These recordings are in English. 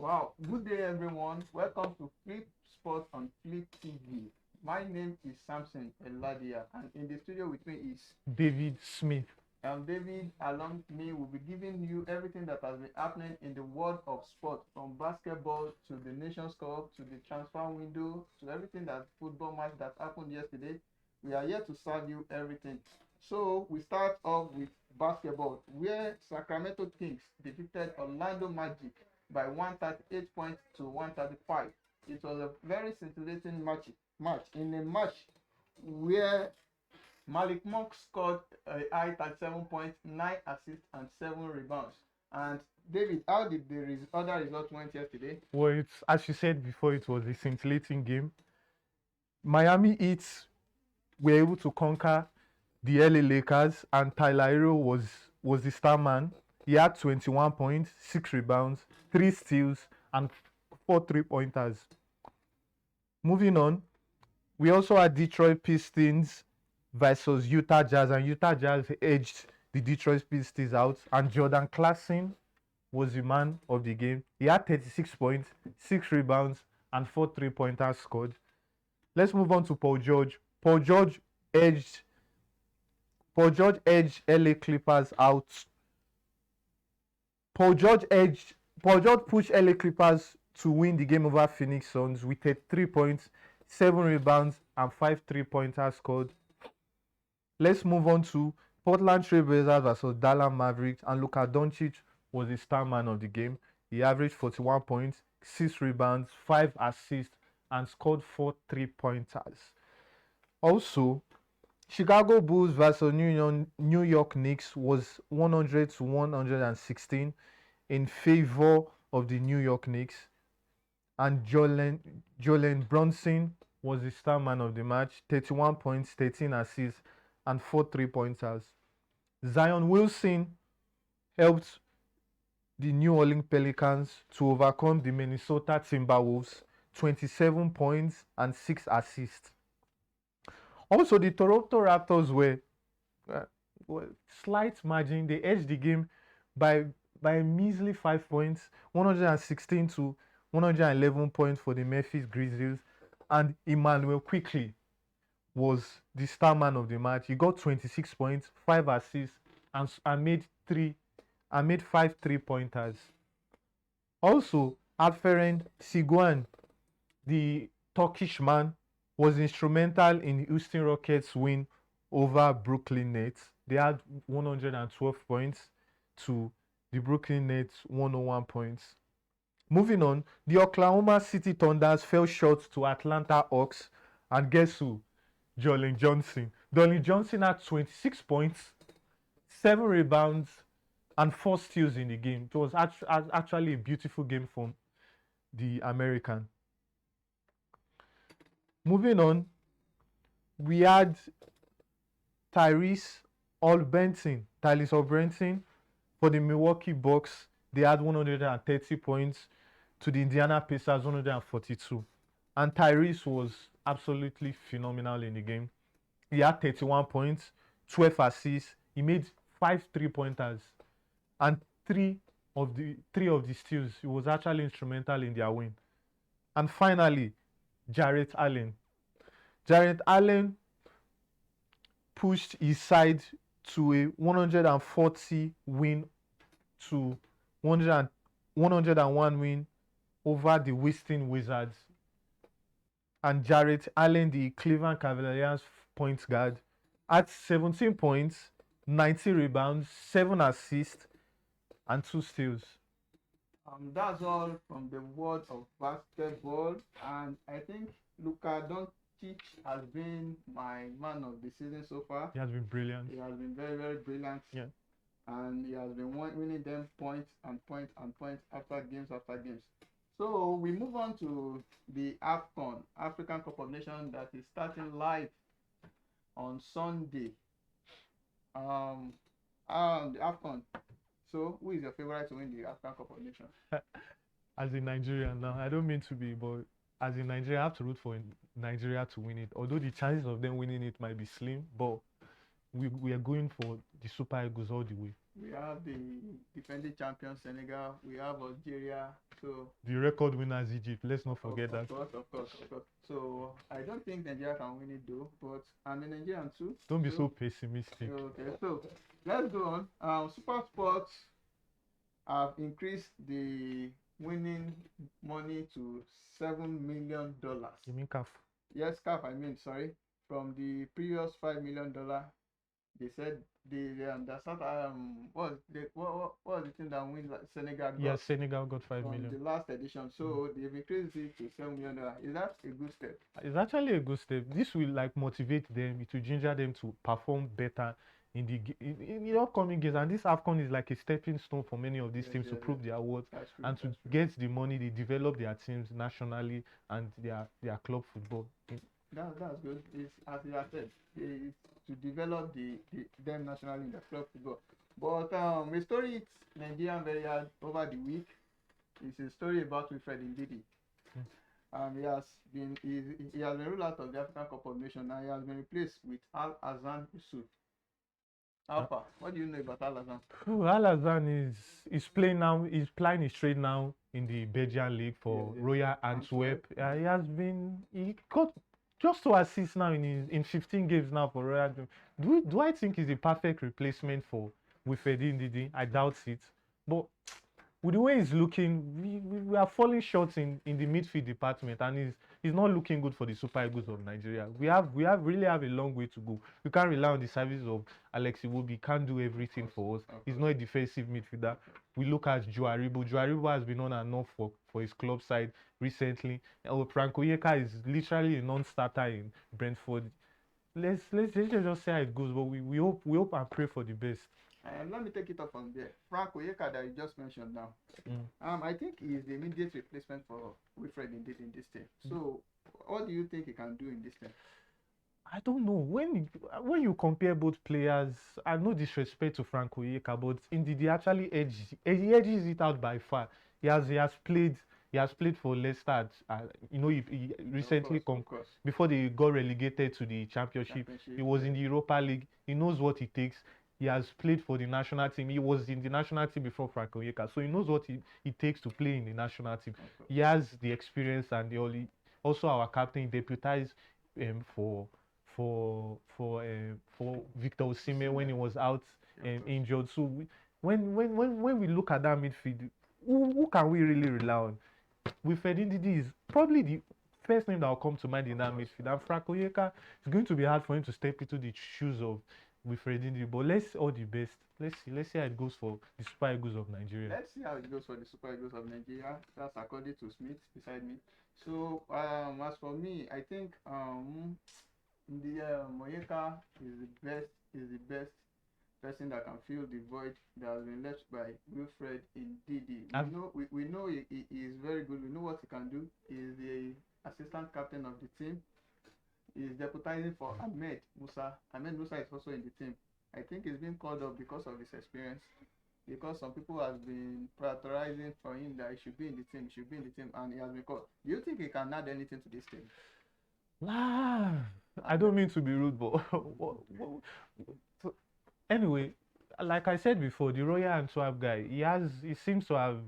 Wow, good day everyone. Welcome to Flip Sport on Flip TV. My name is Samson Eladia, and in the studio with me is David Smith. David. Along with me will be giving you everything that has been happening in the world of sport, from basketball to the Nations Cup to the transfer window to everything that football match that happened yesterday. We are here to serve you everything. So we start off with basketball, where Sacramento Kings defeated Orlando Magic by 138 points to 135. It was a very scintillating match in a match where Malik Monk scored a high 37 points, 9 assists, and 7 rebounds. And David, how did the other results went yesterday? Well, it's as you said before, it was a scintillating game. Miami Heat were able to conquer the LA Lakers, and Tyler Hero was the star man. He had 21 points, 6 rebounds, 3 steals, and 4 3-pointers. Moving on, we also had Detroit Pistons versus Utah Jazz, and Utah Jazz edged the Detroit Pistons out, and Jordan Clarkson was the man of the game. He had 36 points, 6 rebounds, and 4 3-pointers scored. Let's move on to Paul George. Edged Paul George edged LA Clippers out. Paul George pushed LA Clippers to win the game over Phoenix Suns with 3 points, 7 rebounds, and 5 3-pointers scored. Let's move on to Portland Trail Blazers versus Dallas Mavericks, and Luka Doncic was the star man of the game. He averaged 41 points, 6 rebounds, 5 assists, and scored 4 3-pointers. Also, Chicago Bulls versus New York Knicks was 100 to 116 in favor of the New York Knicks. And Jalen Brunson was the star man of the match, 31 points, 13 assists, and 4 3-pointers. Zion Wilson helped the New Orleans Pelicans to overcome the Minnesota Timberwolves, 27 points and 6 assists. Also, the Toronto Raptors were slight margin. They edged the game by a measly 5 points, 116 to 111 points for the Memphis Grizzlies, and Emmanuel Quickley was the star man of the match. He got 26 points, 5 assists, and made 5 3-pointers. Also, Alperen Siguan, the Turkish man, was instrumental in Houston Rockets' win over Brooklyn Nets. They had 112 points to the Brooklyn Nets 101 points. Moving on, the Oklahoma City Thunders fell short to Atlanta Hawks, and guess who? Jolene Johnson. Jolene Johnson had 26 points, 7 rebounds, and 4 steals in the game. It was actually a beautiful game from the American. Moving on, we had Tyrese Haliburton for the Milwaukee Bucks. They had 130 points to the Indiana Pacers 142. And Tyrese was absolutely phenomenal in the game. He had 31 points, 12 assists. He made 5 3-pointers and 3 of the steals. He was actually instrumental in their win. And finally, Jarrett Allen. Jarrett Allen pushed his side to a 140 win to 101 win over the Western Wizards. And Jarrett Allen, the Cleveland Cavaliers point guard, had 17 points, 90 rebounds, 7 assists, and 2 steals. That's all from the world of basketball, and I think Luka Doncic has been my man of the season so far. He has been brilliant. He has been very, very brilliant. Yeah. And he has been winning them points and points and points after games after games. So we move on to the Afcon, African Cup of Nations, that is starting live on Sunday. The Afcon. So, who is your favorite to win the African Cup of Nations? As a Nigerian now, I don't mean to be, but as in Nigeria, I have to root for Nigeria to win it. Although the chances of them winning it might be slim, but we are going for the Super Eagles all the way. We have the defending champion Senegal. We have Algeria. So The record winners Egypt. Let's not forget of that. course, of course, of course. So I don't think Nigeria can win it though, but I'm a Nigerian too. Don't be so So pessimistic. okay, so let's go on. Super Sports have increased the winning money to $7 million. You mean CAF? Yes, CAF. I mean, sorry, from the previous $5 million. They said the start what was the team that win like Senegal got Yeah, Senegal got 5 from million. the last edition. So they've increased it to $7 million. Is that a good step? It's actually a good step. This will like motivate them. It will ginger them to perform better in the upcoming games. And this Afcon is like a stepping stone for many of these Yes, teams to yes, prove yes. their worth That's true. and to That's true. get the money. They develop their teams nationally and their club football. That's good. It's as you have said, it's to develop them nationally in the club football. But a story hit Nigerian very hard over the week. It's a story about Wilfred Ndidi. He has been ruled out of the African Cup of Nations and he has been replaced with Al Hassan Yusuf. Alpha, what do you know about Al Hassan? Al Hassan is playing now. He's playing his trade now in the Belgian league for Yes. Royal Antwerp. He got just 2 assists now in 15 games now for Royal Antwerp. Do I think he's a perfect replacement for Wilfred Ndidi? I doubt it. But with the way he's looking, we are falling short in the midfield department, and he's not looking good for the Super Eagles of Nigeria. We really have a long way to go. We can't rely on the services of Alex Iwobi. Can't do everything for us. He's not a defensive midfielder. We look at Joe Aribo. Joe Aribo has been on and off for his club side recently. Franco Yeka is literally a non-starter in Brentford. Let's just see how it goes, but we hope and pray for the best. Let me take it up from there. Frank Oyeka that you just mentioned now. I think he is the immediate replacement for Wilfred Ndidi in this team. So, what do you think he can do in this team? I don't know. When you compare both players, I no disrespect to Frank Oyeka, but Ndidi actually edges it out by far. He has played for Leicester. He recently before they got relegated to the championship. He was in the Europa League. He knows what it takes. He has played for the national team. He was in the national team before Frank Oyeka, so he knows what it takes to play in the national team. He has the experience and also our captain deputized for Victor Osimhen when he was out injured. So when we look at that midfield, who can we really rely on? Wilfred Ndidi is probably the first name that will come to mind in that midfield. And Frank Oyeka, it's going to be hard for him to step into the shoes of Wilfred Ndidi. But let's all the best. Let's see how it goes for the Super Eagles of Nigeria. Let's see how it goes for the Super Eagles of Nigeria. That's according to Smith beside me. So as for me, I think Oyeka is the best person that can fill the void that has been left by Wilfred Ndidi. We know he is very good. We know what he can do. He is the assistant captain of the team. He is deputizing for Ahmed Musa. Ahmed Musa is also in the team. I think he's been called up because of his experience. Because some people have been prioritizing for him that he should be in the team, and he has been called. Do you think he can add anything to this team? I don't mean to be rude, but anyway, like I said before, the Royal Antwerp guy, he seems to have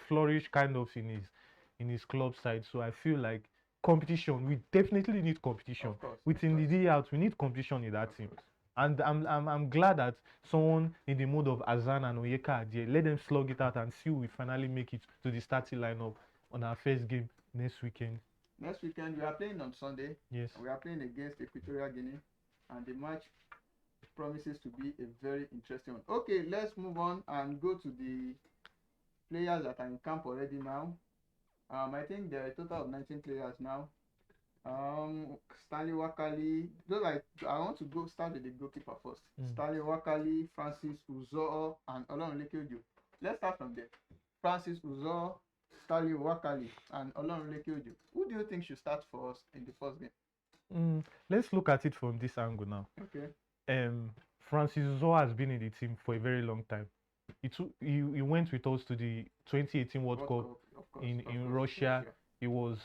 flourished kind of in his club side. So I feel like competition. We definitely need competition. With Ndidi out, we need competition in that team. And I'm glad that someone in the mood of Hassan and Oyeka are there. Let them slug it out and see we finally make it to the starting lineup on our first game next weekend. Next weekend we are playing on Sunday. Yes. We are playing against Equatorial Guinea, and the match promises to be a very interesting one. Okay, let's move on and go to the players that are in camp already now. I think there are a total of 19 players now. Stanley Wakali. I want to start with the goalkeeper first. Stanley Wakali, Francis Uzo, and Olorunleke Ojo. Let's start from there. Francis Uzo, Stanley Wakali, and Olorunleke Ojo. Who do you think should start for us in the first game? Let's look at it from this angle now. Okay. Francis Uzo has been in the team for a very long time. He went with us to the 2018 World Cup in Russia. It was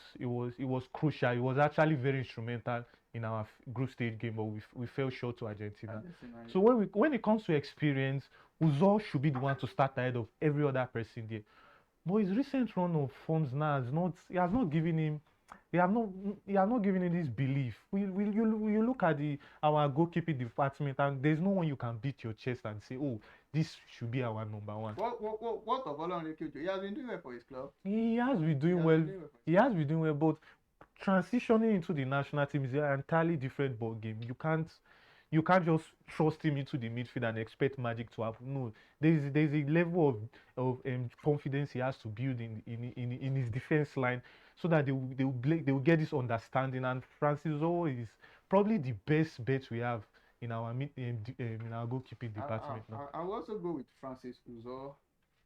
crucial. He was actually very instrumental in our group stage game, but we fell short to Argentina. Argentina, So when it comes to experience, Uzor should be the one to start ahead of every other person there. But his recent run of forms now has not he has not given him he have not he has not given him this belief. You look at our goalkeeping department, and there's no one you can beat your chest and say, oh, this should be our number one. What of Olorunkeju? He has been doing well for his club. He has been doing well. He has been doing well, but transitioning into the national team is an entirely different ball game. You can't just trust him into the midfield and expect magic to happen. No, there's a level of confidence he has to build in his defense line, so that they will get this understanding. And Francis O is probably the best bet we have in our in our goalkeeping department now. I will also go with Francis Uzor.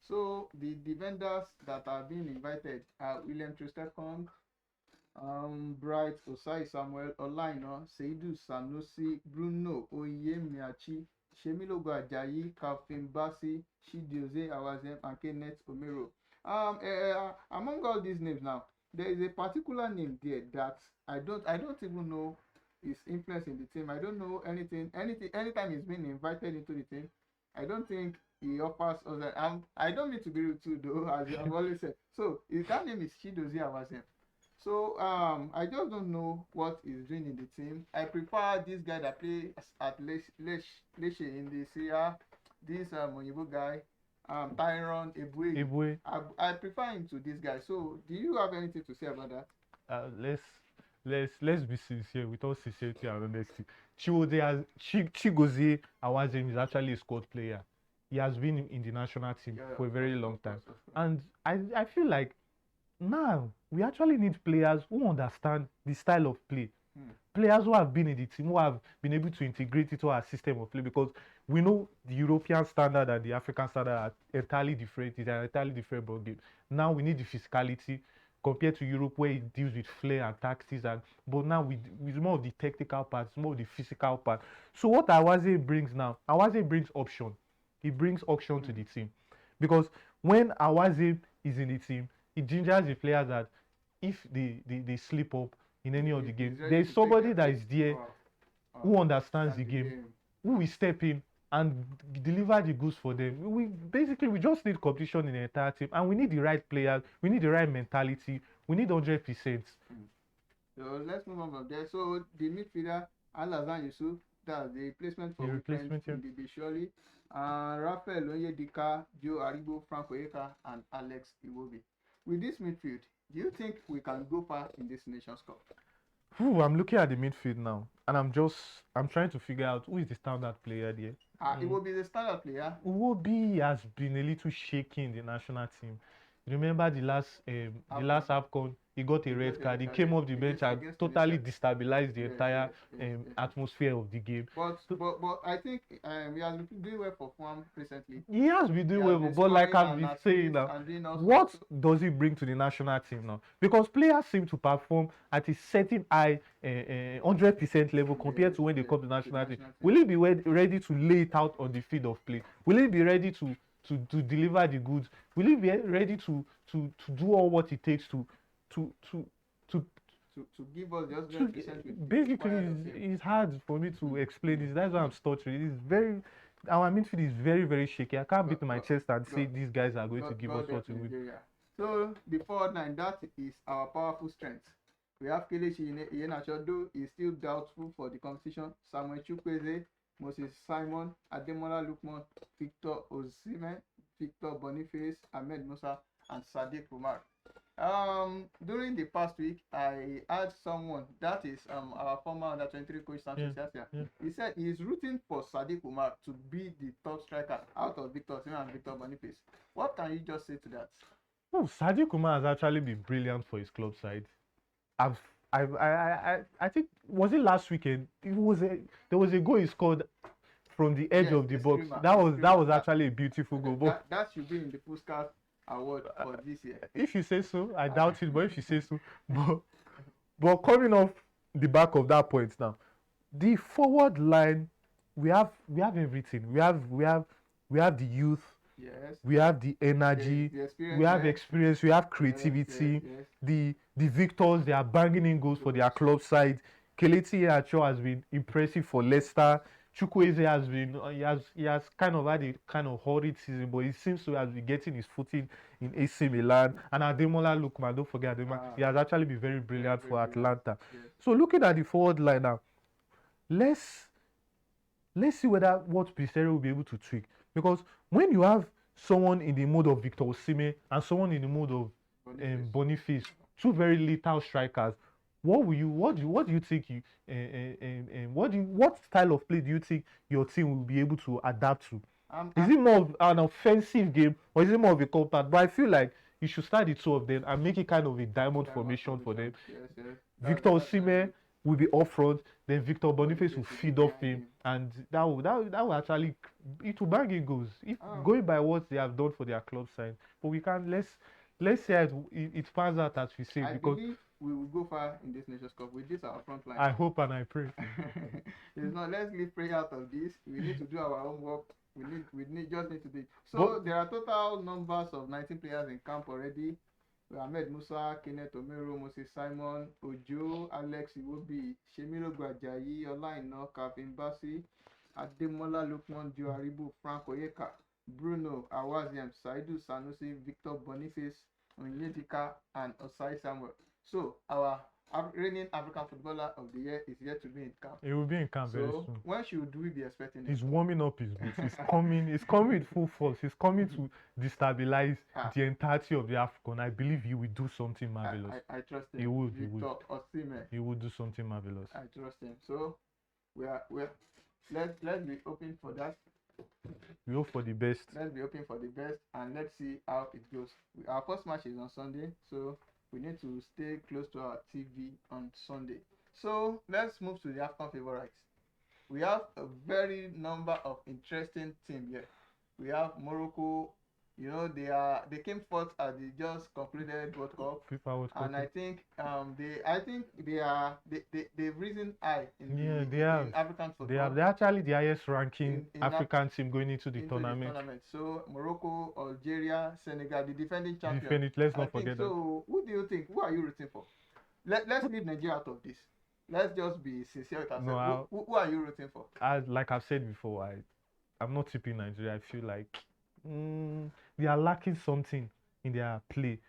So the defenders that are being invited are William Trostekong, Bright Osai Samuel Olaina, Seidu Sanusi, Bruno Oyemiachi, Shemilogo Ajayi, Calvin Bassi, Chidioze Awazem, and Kenneth Omero. Among all these names now, there is a particular name there that I don't even know his influence in the team. I don't know anything. Anytime he's been invited into the team, I don't think he offers us that. I don't mean to be rude too, though, as I've always said. So that name is Chidozie Awazem. So I just don't know what he's doing in the team. I prefer this guy that plays at Lecce in the Syria. This Oyibo guy, Tyron Ebue. I prefer him to this guy. So do you have anything to say about that? Let's be sincere, with all sincerity and honesty. Chigozie Awazem is actually a squad player. He has been in the national team for a very long time. And I feel like now we actually need players who understand the style of play. Players who have been in the team, who have been able to integrate it to our system of play, because we know the European standard and the African standard are entirely different. It's an entirely different ball game. Now we need the physicality compared to Europe, where it deals with flair and tactics, but now with more of the technical part, more of the physical part. So what Awaze brings now, Awaze brings option. He brings option to the team, because when Awaze is in the team, it gingers the players that if they slip up in any of the games, there's somebody that is there who understands the game, who will step in and deliver the goods for them. We just need competition in the entire team, and we need the right players, we need the right mentality, we need 100%. So let's move on from there. So the midfielder Alhassan Yusuf, that's the replacement for Ndidi surely. Rafael Onyedika, Joe Aribo, Frank Oyeka, and Alex Iwobi. With this midfield, do you think we can go far in this Nations Cup? I'm looking at the midfield now, and I'm trying to figure out who is the standard player there. Iwobi is the standard player. Iwobi has been a little shaky in the national team. Remember the last Afcon, he got a red card. He came off the bench and totally destabilized the entire atmosphere of the game. But I think he has been doing well for FUAM recently. He has been doing well, but like I've been saying now, what does he bring to the national team now? Because players seem to perform at a certain high 100% level compared to when they come to the national team. Will he be ready to lay it out on the field of play? Will he be ready to deliver the goods? Will he be ready to do all what it takes to give us just 100%? Basically, it's hard for me to explain this. That's why I'm stuttering. Our midfield is very, very shaky. I can't beat my chest and say these guys are going to give us what we win. So the forward line, that is our powerful strength. We have Kelechi Iheanacho, though is still doubtful for the competition. Samuel Chukwueze, Moses Simon, Ademola Lookman, Victor Osimhen, Victor Boniface, Ahmed Musa, and Sadiq Umar. During the past week, I had someone, that is our former under-23 coach Samson Siasia. He said he is rooting for Sadiq Umar to be the top striker out of Victor Osimhen and Victor Boniface. What can you just say to that? Oh, Sadiq Umar has actually been brilliant for his club side. I think, was it last weekend? There was a goal he scored from the edge of the box. That was actually a beautiful goal. That should be in the Puskás award for this year. If you say so, I doubt it, but if you say so. But coming off the back of that point now, the forward line, we have everything. We have the youth. Yes. We have the energy, we have experience, we have creativity. Yes. The Victors, they are banging in goals for their club side. Kelechi Iheanacho has been impressive for Leicester. Chukwueze has been he has kind of had a kind of horrid season, but he seems to have been getting his footing in AC Milan. And Ademola Lookman, don't forget Ademola, he has actually been very brilliant very for brilliant. Atlanta. Yes. So looking at the forward line now, let's see whether what Pissarro will be able to tweak. Because when you have someone in the mode of Victor Osimhen and someone in the mode of Boniface, two very lethal strikers, what do you think what style of play do you think your team will be able to adapt to? Is it more of an offensive game or is it more of a compact? But I feel like you should start the two of them and make it kind of a diamond formation for them. Yes. Victor Osimhen will be up front, then Victor Boniface will feed off him, and that will actually, it will bang in goals. If going by what they have done for their club side, but we can let's see how it pans out as we say. I because believe we will go far in this Nations Cup with this our front line. I hope and I pray. It's not, let's leave prayer out of this. We need to do our own work. We just need to do it. So there are total numbers of 19 players in camp already. Ahmed Musa, Kenneth Omero, Moses Simon, Ojo, Alex Iwobi, Shemiro Gbajayi, Olaina, Kafin Basi, Ademola Lukman, Joe Aribo, Frank Oyeka, Bruno Awaziam, Saidu Sanusi, Victor Boniface, Onyedika, and Osai Samuel. So our reigning African footballer of the year is yet to be in camp. He will be in camp very soon. When should we be expecting him? He's warming up his boots. He's coming with full force. He's coming to destabilize the entirety of the Afcon. I believe he will do something marvelous. I trust him. He would. He would do something marvelous. I trust him. So let's be open for that. We hope for the best. Let's be open for the best and let's see how it goes. Our first match is on Sunday, so we need to stay close to our TV on Sunday. So let's move to the Afcon favorites. We have a very number of interesting teams here. We have Morocco. You know, they came fourth at the just concluded World Cup. FIFA World Cup. And I think they've risen high in African football. They're actually the highest ranking African team going into the tournament. So Morocco, Algeria, Senegal, the defending champions. Let's not forget that. So who do you think? Who are you rooting for? Let's leave Nigeria out of this. Let's just be sincere with ourselves. Who are you rooting for? Like I've said before, I'm not tipping Nigeria. I feel like they are lacking something in their play.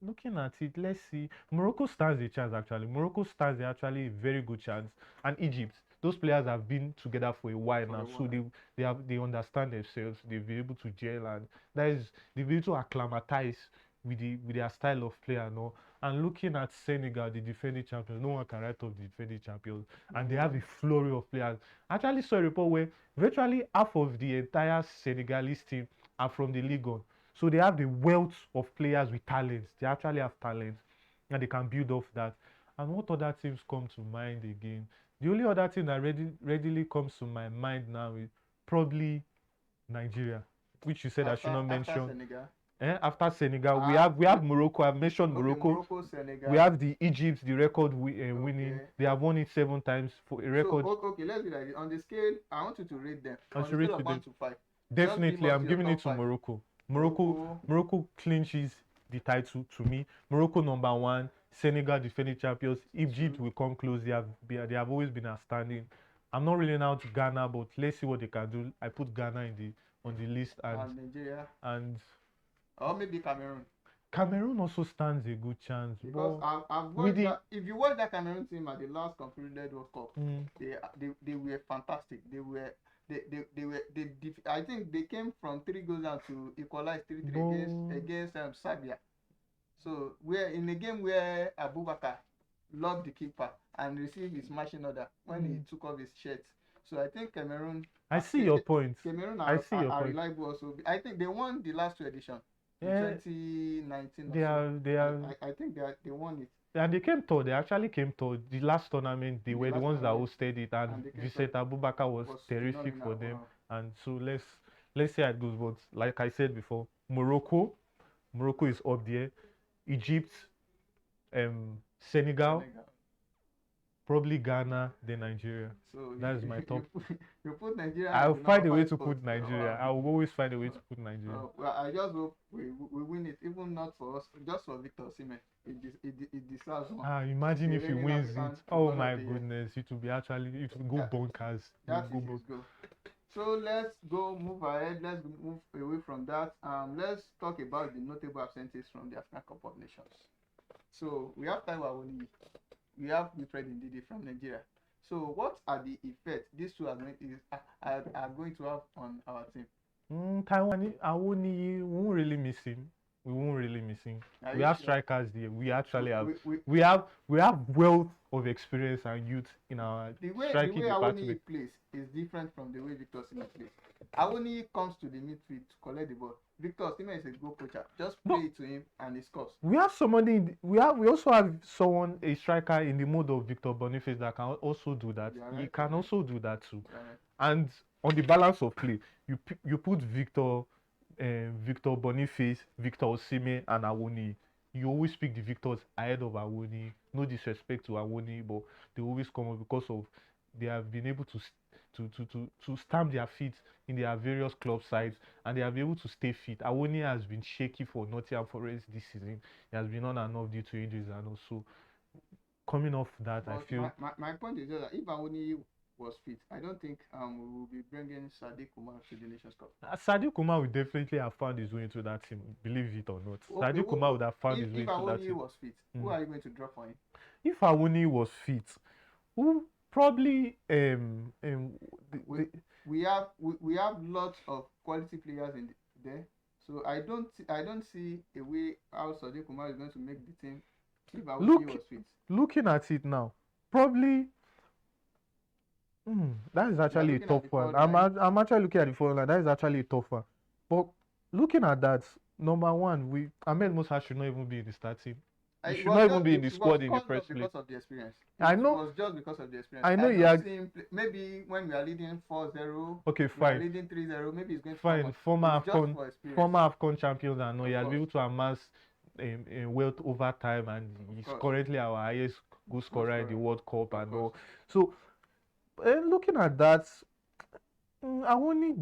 Looking at it, let's see. Morocco stands a chance actually. Morocco stands actually a very good chance. And Egypt, those players have been together for a while now, so they understand themselves. They'll be able to gel and they'll be able to acclimatize with their style of play and all. And looking at Senegal, the defending champions, no one can write off the defending champions. And they have a flurry of players. I actually saw a report where virtually half of the entire Senegalese team are from the Ligue 1. So they have the wealth of players with talents. They actually have talent. And they can build off that. And what other teams come to mind again? The only other thing that readily comes to my mind now is probably Nigeria, which you said I should not mention. Senegal. After Senegal, we have Morocco. I've mentioned Morocco. Senegal. We have the Egypt, the record winning. They have won it 7 times for a record. So, okay, let's do like this. On the scale, I want you to rate them. I should rate them 1 to 5. Definitely, I'm giving it to Morocco. Morocco clinches the title to me. Morocco number 1. Senegal defending champions. Egypt will come close. They have always been outstanding. I'm not really out Ghana, but let's see what they can do. I put Ghana on the list and Nigeria or maybe Cameroon. Cameroon also stands a good chance. Because I've watched if you watch that Cameroon team at the last concluded World Cup, they were fantastic. I think they came from 3 goals down to equalize 3-3 against Serbia. So we're in a game where Abubakar loved the keeper and received his matching order when he took off his shirt. So I think Cameroon. I see your point. Cameroon are reliable also. I think they won the last 2 editions. 2019. I think they won it. And they came third. They actually came third. The last tournament, they were the ones that hosted it, and Vincent Abubakar was terrific for them. Wow. And so let's see how it goes. But like I said before, Morocco is up there. Egypt, Senegal, probably Ghana, then Nigeria. So that's my top. You put Nigeria. I'll find a way to put Nigeria. I will always find a way to put Nigeria. Well, I just hope we win it. Even not for us, just for Victor Osimhen. It deserves one. Imagine The if he reigning wins African it. Oh Footballer my of the Year. goodness, it will be actually, it will go That, bonkers. It that will is go his goal. So let's move ahead. Let's move away from that. Let's talk about the notable absences from the African Cup of Nations. So we have Taiwo Awoniyi, we have Ndidi from Nigeria. So what are the effects these two are going to have on our team? Taiwan, Awoniyi won't really miss him. We won't really miss him. Are We you have sure? strikers there. We actually have. We, We have wealth of experience and youth in our the way striking department. Awoniyi plays is different from the way Victor Osimhen plays. Awoniyi comes to the midfield to collect the ball. Victor Osimhen is a goal poacher. Just play it to him and he scores. We have somebody. We also have someone, a striker in the mode of Victor Boniface that can also do that. He can also do that too. And on the balance of play, you put Victor Boniface, Victor Osimhen, and Awoniyi. You always pick the victors ahead of Awoniyi. No disrespect to Awoniyi, but they always come up because of they have been able to stamp their feet in their various club sides, and they have been able to stay fit. Awoniyi has been shaky for Nottingham Forest this season. He has been on and off due to injuries, and also coming off that, but I feel. My point is that if Awoniyi was fit, I don't think we will be bringing Sadiq Umar to the Nations Cup. Sadiq Umar would definitely have found his way into that team, believe it or not. Okay, Sadiq Umar would have found his way into that team. If Awoniyi was fit, who are you going to drop for him? If Awoniyi was fit, who probably we have lots of quality players in there, so I don't see a way how Sadiq Umar is going to make the team if Awoniyi was fit. Looking at it now, probably. That is actually a tough one. I'm actually looking at the forward line. That is actually a tough one. But looking at that, number one, Ahmed Musa should not even be in the starting. He should not even be in the squad in the first place. Because of the experience. I know. It was just because of the experience. I know. Maybe when we are leading 4-0. Okay, fine. We are leading 3-0. Maybe it's going to fine. Former Afcon champions, I know he has been able to amass wealth over time, and he's currently our highest goal scorer in the World Cup and all. So. Looking at that, Awoniyi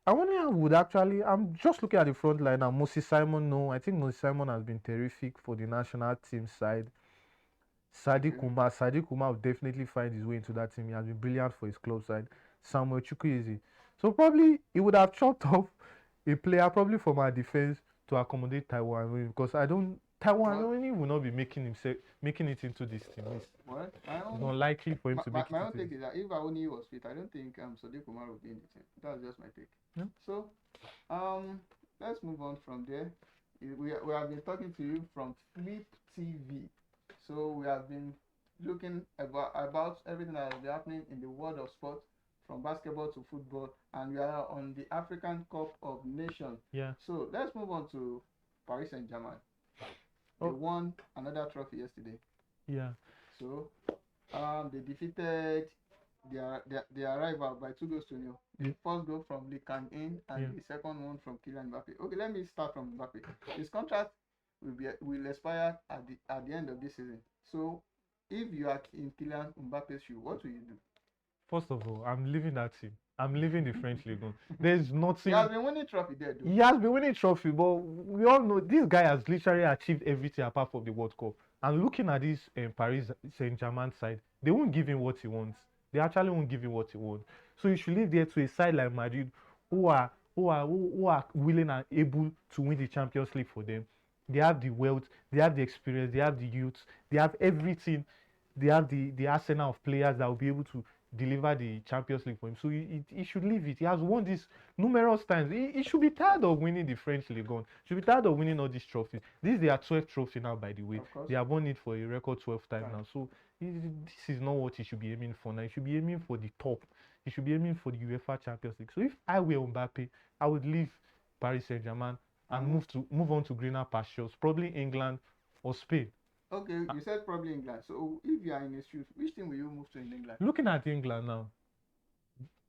would actually. I'm just looking at the front line now. Moses Simon, no, I think Moses Simon has been terrific for the national team side. Sadiq Umar would definitely find his way into that team. He has been brilliant for his club side. Samuel Chukwueze. So probably he would have chopped off a player probably from our defense to accommodate Taiwan, because Taiwan will not be making it into this team. It's unlikely for him to make it. My own take is that if Awoniyi was fit, I don't think Sadiq Umar would be in the team. That's just my take. Yeah. So, let's move on from there. We have been talking to you from Flip TV. So we have been looking about everything that has been happening in the world of sport, from basketball to football, and we are on the African Cup of Nations. Yeah. So let's move on to Paris Saint-Germain. They won another trophy yesterday. Yeah. So they defeated their rival by 2-0. The first goal from Lee Kang-in and the second one from Kylian Mbappe. Okay, let me start from Mbappe. His contract will expire at the end of this season. So if you are in Kylian Mbappe's shoe, what will you do? First of all, I'm leaving that team. I'm leaving the French League. There's nothing. He has been winning trophy there, though. He has been winning trophy, but we all know this guy has literally achieved everything apart from the World Cup. And looking at this Paris Saint-Germain side, they won't give him what he wants. They actually won't give him what he wants. So you should leave there to a side like Madrid, who are willing and able to win the Champions League for them. They have the wealth, they have the experience, they have the youth, they have everything. They have the arsenal of players that will be able to deliver the Champions League for him. So he should leave it. He has won this numerous times. He should be tired of winning the French League. He should be tired of winning all these trophies. This is their 12th trophy now, by the way. They have won it for a record 12th time now. So this is not what he should be aiming for now. He should be aiming for the top. He should be aiming for the UEFA Champions League. So if I were Mbappe, I would leave Paris Saint-Germain and move on to greener pastures, probably England or Spain. Okay, you said probably England. So if you are in his shoes, which team will you move to in England? Looking at England now,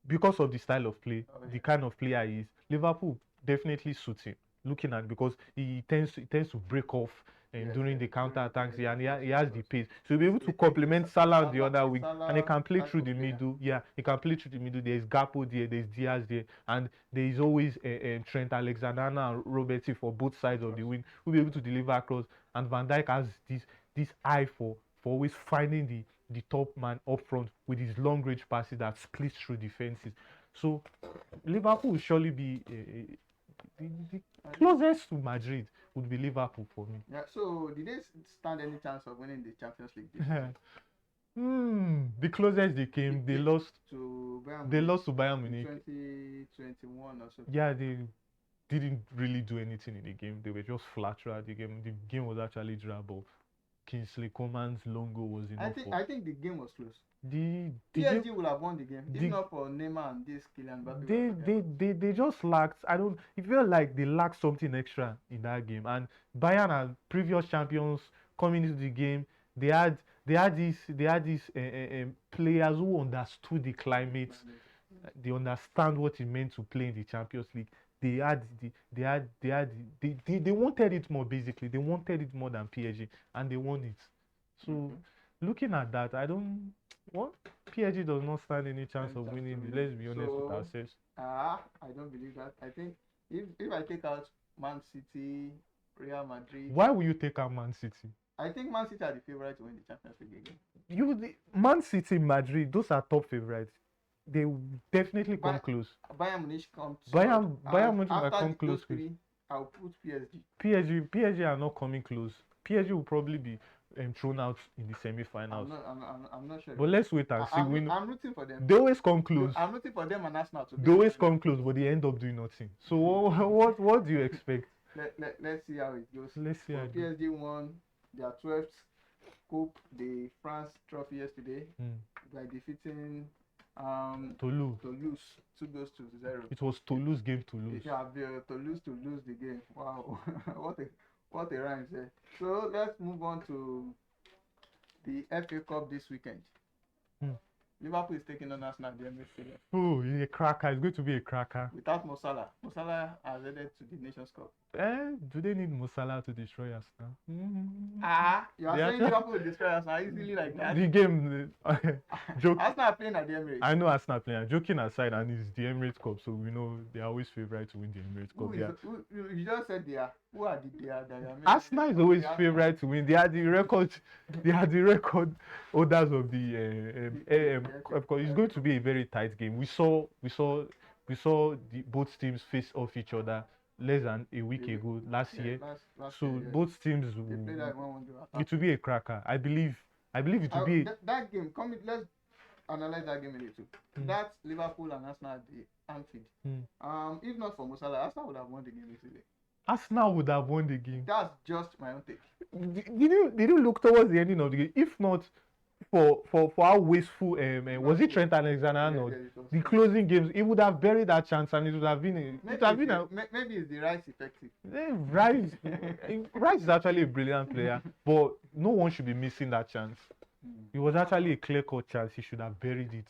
because of the style of play, the kind of player he is, Liverpool definitely suits him. looking at, because he tends to break off Yes, during yes, the counter attacks. during the And cross, he has the cross. pace, so he'll be able to He- complement Salah on the other Is wing, and he Salah can play type through of the player. middle. Yeah, he can play through the middle. There's Gakpo there, there's Diaz there, and there is always Trent Alexander-Arnold and Robertson for both sides of the wing who'll be able to deliver across. And Van Dijk has this eye for always finding the top man up front with his long range passes that splits through defenses. So Liverpool will surely be the closest to Madrid would be Liverpool for me. Yeah. So did they stand any chance of winning the Champions League this season? The closest they came, they lost. To Bayern They Munich lost to Bayern in Munich. 2021 or so. Yeah, they didn't really do anything in the game. They were just flat throughout the game. The game was actually dribble. Kingsley Coman's long goal was enough for. I think the game was close. The PSG game, would have won the game if the- not for Neymar and this Kylian Mbappe. they just lacked. I don't. It felt like they lacked something extra in that game. And Bayern are previous champions coming into the game. They had these players who understood the climate. They understand what it meant to play in the Champions League. They wanted it more, basically. They wanted it more than PSG, and they won it. So looking at that, I don't what PSG does not stand any chance of winning. Let's be honest with ourselves. I don't believe that. I think if I take out Man City, Real Madrid. Why will you take out Man City? I think Man City are the favorite to win the Champions League again. Man City, Madrid, those are top favorites. They will definitely come close. Bayern Munich come. Bayern Munich might come close. I'll put PSG. PSG are not coming close. PSG will probably be thrown out in the semi-finals. I'm not sure. But let's wait and see. I'm rooting for them. They always come close. I'm rooting for them and Arsenal to. They always come close, but they end up doing nothing. So what do you expect? Let's see how it goes. Let's see how PSG won their 12th Coupe de France trophy yesterday by defeating Toulouse 2-0. It was Toulouse game to lose. Yeah, Toulouse to lose the game. Wow, what a rhyme there. So let's move on to the FA Cup this weekend. Liverpool is taking on Arsenal at the Emirates Stadium. Oh, it's a cracker. It's going to be a cracker. Without Mo Salah. Mo Salah has headed to the Nations Cup. Do they need Mo Salah to destroy Arsenal? You are saying Liverpool will destroy Arsenal easily like that? The game, joke. Arsenal are playing at the Emirates. I know Arsenal playing. Joking aside, and it's the Emirates Cup, so we know they are always favourite to win the Emirates Cup. You just said they are. Who are they are? Arsenal is always favourite to win. They are the record. They are the record holders of the It's going to be a very tight game. We saw both teams face off each other less than a week ago last year. So both teams it will be a cracker. I believe it will be that game. Let's analyze that game a little. That's Liverpool and Arsenal at the Anfield. If not for Mo Salah, Arsenal would have won the game easily. Arsenal would have won the game. That's just my own take. Did you look towards the ending of the game? If not for how wasteful was it Trent Alexander-Arnold? The closing games, he would have buried that chance and it would have been maybe it's the Rice effective. Rice is actually a brilliant player, but no one should be missing that chance. It was actually a clear-cut chance. He should have buried it,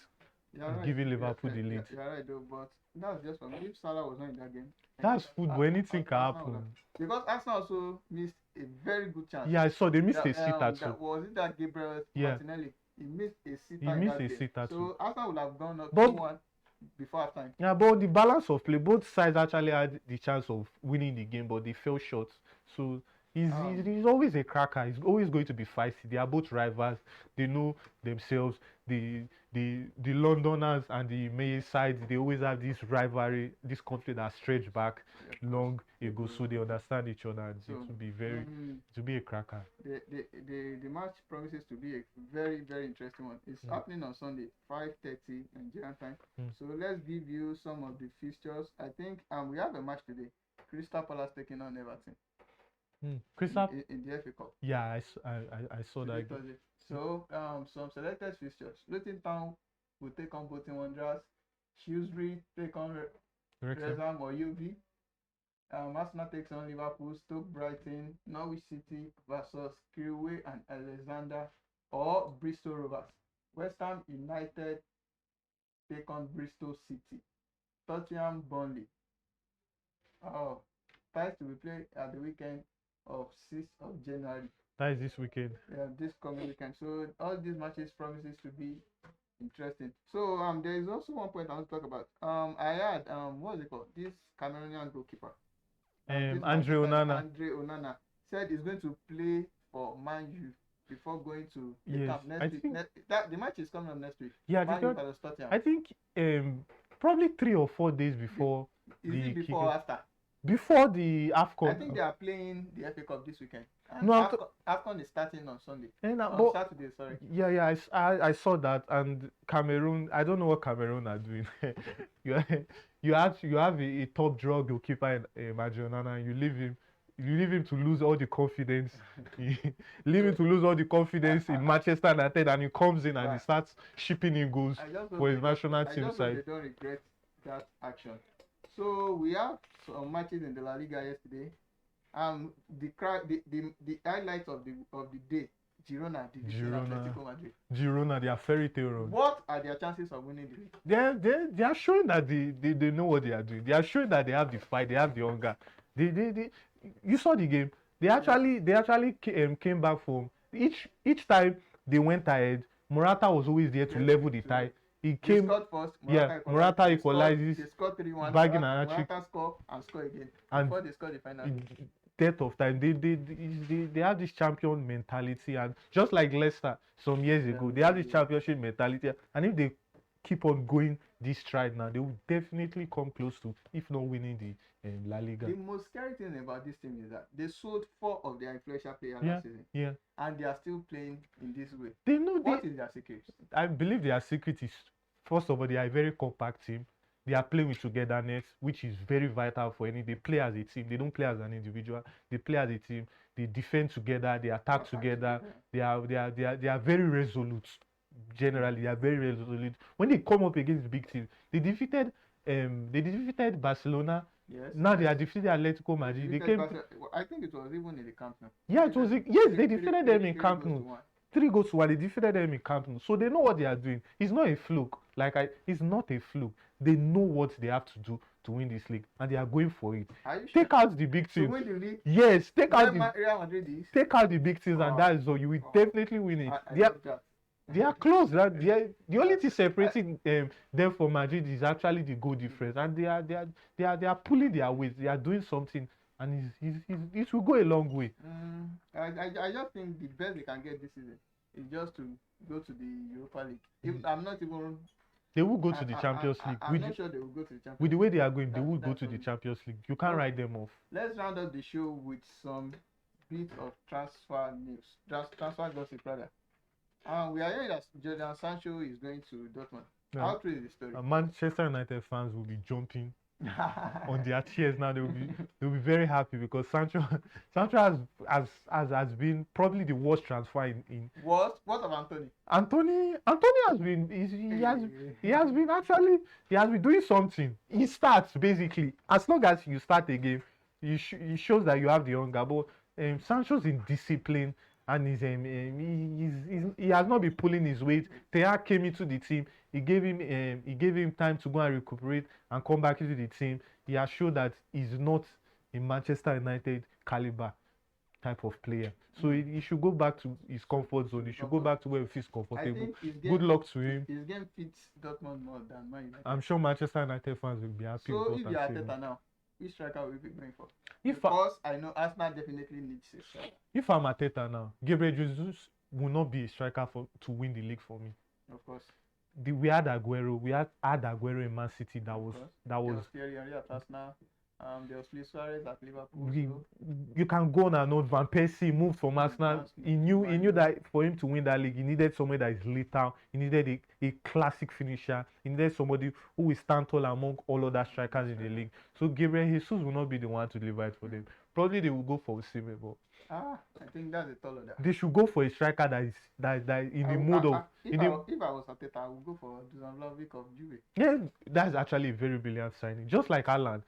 giving Liverpool the lead. You're right though, but that's just for me. If Salah was not in that game, that's football. Anything can happen. Because Arsenal also missed a very good chance. Yeah, I saw they missed a sitter too. Was it that Gabriel Martinelli? He missed a sitter. So Arsenal would have gone up 2-1 before halftime. Yeah, but the balance of play, both sides actually had the chance of winning the game, but they fell short. So he's always a cracker. He's always going to be feisty. They are both rivals. They know themselves. The Londoners and the Merseyside, they always have this rivalry, this conflict that stretched back long ago. So they understand each other, and it will be a cracker. The match promises to be a very, very interesting one. It's happening on Sunday, 5:30 Nigerian time. So let's give you some of the fixtures. I think we have a match today. Crystal Palace taking on Everton. Crystal in the FA Cup. Yeah, I saw that. So some selected fixtures. Luton Town will take on Bolton Wanderers. Shrewsbury take on Wrexham or UV. Arsenal takes on Liverpool. Stoke Brighton. Norwich City versus Crewe and Alexander or Bristol Rovers. West Ham United take on Bristol City. Tottenham Burnley. ties to be played at the weekend of 6th of January. That is this weekend. Yeah, this coming weekend. So all these matches promises to be interesting. So there is also one point I want to talk about. I had what's it called? This Cameroonian goalkeeper. Andre Onana. Andre Onana said he's going to play for Man U before going to the Yes, camp next week. The match is coming up next week. Yeah, Man U versus Tottenham. I think probably 3 or 4 days before. Is it before or after? Before the Afcon. I think they are playing the FA Cup this weekend. And No, Afcon is starting on Sunday. On Saturday, sorry. Yeah, I saw that. And Cameroon, I don't know what Cameroon are doing. you have a top draw goalkeeper in Andre Onana, and you leave him to lose all the confidence. Leave him to lose all the confidence in Manchester United, and he comes in and he starts shipping in goals for his national team side. They don't regret that action. So we have some matches in the La Liga yesterday. The highlights of the day, Girona defeated Atletico Madrid. Girona, they are fairy tale run. What are their chances of winning the league? They are showing that they know what they are doing. They are showing that they have the fight, they have the hunger. You saw the game. They actually came back from each time they went ahead. Morata was always there to level the tie. He came. Scored first. Morata equalizes. They scored 3-1. Bagging an hat-trick. Morata score and score again before they score the final. Death of time. They have this champion mentality, and just like Leicester some years ago, they have this championship mentality. And if they keep on going this stride now, they will definitely come close to, if not winning the La Liga. The most scary thing about this team is that they sold 4 of their influential players last season. Yeah. And they are still playing in this way. They know what is their secret? I believe their secret is, first of all, they are a very compact team. They are playing with togetherness, which is very vital for any. They play as a team. They don't play as an individual. They play as a team. They defend together. They attack together. They are very resolute. Generally, they are very resolute. When they come up against big teams, they defeated Barcelona. Yes. Now they are defeated Atletico Madrid. I think it was even in the Camp Nou. Yeah, it was. Yes, they defeated them in Camp Nou. 3-1. They defeated them in Camp Nou. So they know what they are doing. It's not a fluke. It's not a fluke. They know what they have to do to win this league, and they are going for it. Take out the big teams. To win the league? Yes, take out Real Madrid is. Take out the big teams, and that is all. You will definitely win it. They are close. The only thing separating them from Madrid is actually the goal difference, and they are pulling their weight. They are doing something, and it will go a long way. I just think the best they can get this season is just to go to the Europa League. I'm not even. They will go to the Champions League. I'm not sure they will go to the Champions League. With the way they are going, they will go to the Champions League. You can't write them off. Let's round up the show with some bit of transfer news. Transfer gossip, rather. We are hearing that Jadon Sancho is going to Dortmund. How true is the story? Manchester United fans will be jumping on their chairs now. They'll be very happy because Sancho has been probably the worst transfer in. What of Anthony? Anthony has been he has been doing something. He starts basically as long as you start a game, it shows that you have the hunger. But Sancho's in discipline. And he has not been pulling his weight. Teha came into the team. He gave him time to go and recuperate and come back into the team. He has shown that he's not a Manchester United caliber type of player. So he should go back to his comfort zone. He should go back to where he feels comfortable. Good luck to him. His game fits Dortmund more than Man United. I'm sure Manchester United fans will be happy. So if you are Arteta now, which striker will you be going for? Because I know Arsenal definitely needs a striker. If I'm Arteta now, Gabriel Jesus will not be a striker to win the league for me. Of course. We had Aguero in Man City. That was. There was Thierry Henry at Arsenal. There was Luis Suarez at Liverpool. You can go on and on. Van Persie moved from Arsenal. He knew that for him to win that league, he needed somebody that is lethal. He needed a classic finisher. He needed somebody who will stand tall among all other strikers in the league. So Gabriel Jesus will not be the one to deliver it for them. Probably they will go for Osimhen, but I think that's a tall order. They should go for a striker that in the mood of. If I was Arteta, I would go for Dusan Vlahovic of Juve. Yeah, that's actually a very brilliant signing. Just like Haaland.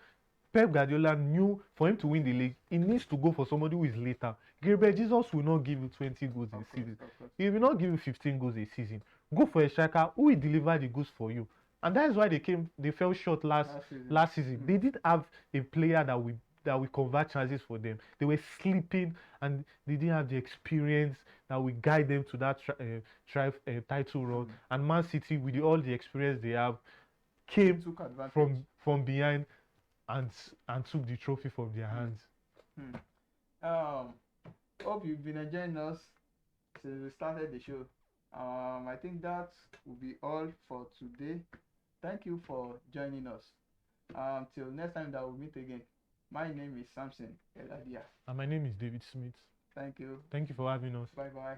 Pep Guardiola knew for him to win the league, he needs to go for somebody who is later. Gabriel Jesus will not give you 20 goals a season. He will not give you 15 goals a season. Go for a striker who will deliver the goals for you. And that is why they fell short last season. They did have a player that will that we convert chances for them. They were sleeping and they didn't have the experience that we guide them to that title run. And Man City, with all the experience they have, came Took advantage. from behind and took the trophy from their hands. Hope you've been enjoying us since we started the show. I think that will be all for today. Thank you for joining us. Till next time that we'll meet again. My name is Samson Eladia. And my name is David Smith. Thank you. Thank you for having us. Bye bye.